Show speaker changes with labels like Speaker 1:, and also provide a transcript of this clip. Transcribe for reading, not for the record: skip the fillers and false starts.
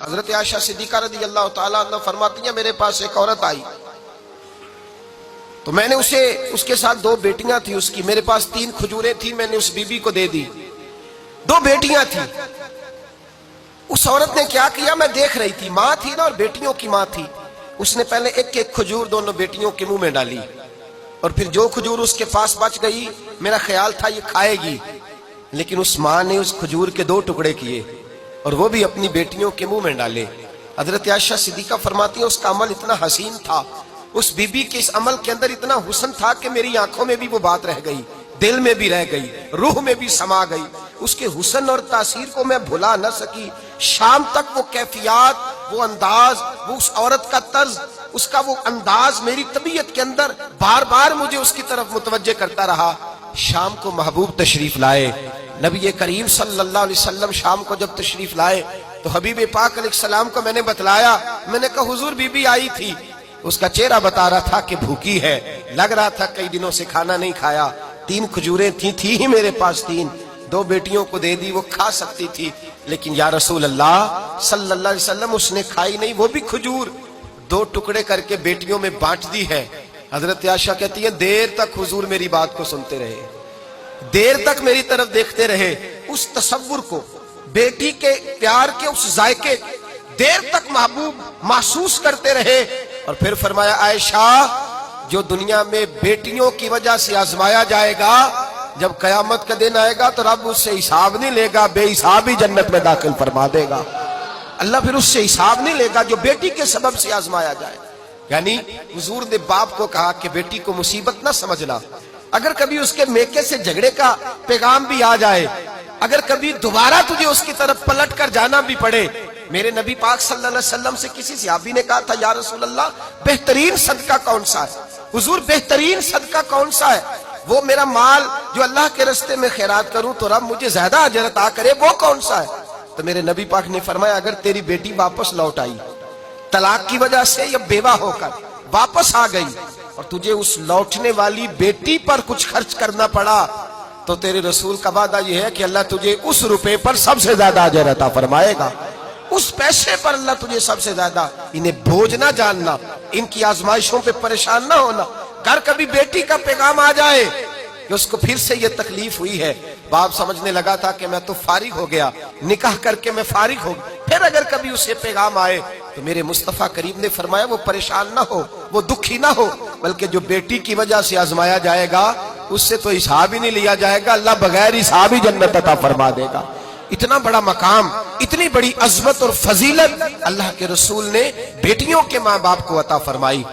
Speaker 1: حضرت عائشہ صدیقہ رضی اللہ تعالیٰ عنہ فرماتی ہیں میرے پاس ایک عورت آئی تو میں نے اس کے ساتھ 2 بیٹیاں تھی اس کی، میرے پاس 3 کھجوریں تھی، میں نے اس بی بی کو دے دی، 2 بیٹیاں تھیں۔ اس عورت نے کیا کیا، میں دیکھ رہی تھی، ماں تھی نا اور بیٹیوں کی ماں تھی، اس نے پہلے ایک ایک کھجور دونوں بیٹیوں کے منہ میں ڈالی، اور پھر جو کھجور اس کے پاس بچ گئی میرا خیال تھا یہ کھائے گی، لیکن اس ماں نے اس کھجور کے 2 ٹکڑے کیے اور وہ بھی اپنی بیٹیوں کے منہ میں ڈالے۔ حضرت عائشہ صدیقہ فرماتی ہیں اس کا عمل اتنا حسین تھا، اس بی بی کے اس عمل کے اندر اتنا حسن تھا کہ میری آنکھوں میں بھی وہ بات رہ گئی، دل میں بھی رہ گئی، روح میں بھی سما گئی، اس کے حسن اور تاثیر کو میں بھلا نہ سکی۔ شام تک وہ کیفیات، وہ انداز، وہ اس عورت کا طرز، اس کا وہ انداز میری طبیعت کے اندر بار بار مجھے اس کی طرف متوجہ کرتا رہا۔ شام کو محبوب تشریف لائے، نبی کریم صلی اللہ علیہ وسلم شام کو جب تشریف لائے تو حبیب پاک علیہ السلام کو میں نے بتلایا، میں نے کہا حضور بی بی آئی تھی، اس کا چہرہ بتا رہا تھا کہ بھوکی ہے، لگ رہا تھا کئی دنوں سے کھانا نہیں کھایا، 3 کھجوریں تھی ہی میرے پاس 3، 2 بیٹیوں کو دے دی، وہ کھا سکتی تھی، لیکن یا رسول اللہ صلی اللہ علیہ وسلم اس نے کھائی نہیں، وہ بھی کھجور 2 ٹکڑے کر کے بیٹیوں میں بانٹ دی ہے۔ حضرت عائشہ کہتی ہے دیر تک حضور میری بات کو سنتے رہے، دیر تک میری طرف دیکھتے رہے، اس تصور کو، بیٹی کے پیار کے اس ذائقے دیر تک محبوب محسوس کرتے رہے، اور پھر فرمایا عائشہ جو دنیا میں بیٹیوں کی وجہ سے آزمایا جائے گا، جب قیامت کا دن آئے گا تو رب اس سے حساب نہیں لے گا، بے حساب ہی جنت میں داخل فرما دے گا۔ اللہ پھر اس سے حساب نہیں لے گا جو بیٹی کے سبب سے آزمایا جائے۔ یعنی حضور نے باپ کو کہا کہ بیٹی کو مصیبت نہ سمجھنا، اگر کبھی اس کے میکے سے جھگڑے کا پیغام بھی آ جائے، اگر کبھی دوبارہ تجھے اس کی طرف پلٹ کر جانا بھی پڑے، میرے نبی پاک صلی اللہ علیہ وسلم سے کسی صحابی نے کہا تھا یا رسول اللہ بہترین صدقہ کون سا ہے؟ حضور بہترین صدقہ کون سا ہے؟ وہ میرا مال جو اللہ کے راستے میں خیرات کروں تو رب مجھے زیادہ اجر عطا کرے، وہ کون سا ہے؟ تو میرے نبی پاک نے فرمایا اگر تیری بیٹی واپس لوٹ آئی طلاق کی وجہ سے یا بیوہ ہو کر واپس آ گئی اور تجھے اس لوٹنے والی بیٹی پر کچھ خرچ کرنا پڑا تو تیرے رسول کا وعدہ یہ ہے کہ اللہ تجھے اس روپے پر سب سے زیادہ اجر عطا فرمائے گا، اس پیسے پر اللہ تجھے سب سے زیادہ۔ انہیں بوجھ نہ جاننا، ان کی آزمائشوں پہ پریشان نہ ہونا۔ گھر کبھی بیٹی کا پیغام آ جائے کہ اس کو پھر سے یہ تکلیف ہوئی ہے، باپ سمجھنے لگا تھا کہ میں تو فارغ ہو گیا، نکاح کر کے میں فارغ ہو گیا، پھر اگر کبھی اسے پیغام آئے تو میرے مصطفیٰ کریم نے فرمایا وہ پریشان نہ ہو، وہ دکھی نہ ہو، بلکہ جو بیٹی کی وجہ سے آزمایا جائے گا اس سے تو حساب ہی نہیں لیا جائے گا، اللہ بغیر حساب ہی جنت عطا فرما دے گا۔ اتنا بڑا مقام، اتنی بڑی عظمت اور فضیلت اللہ کے رسول نے بیٹیوں کے ماں باپ کو عطا فرمائی۔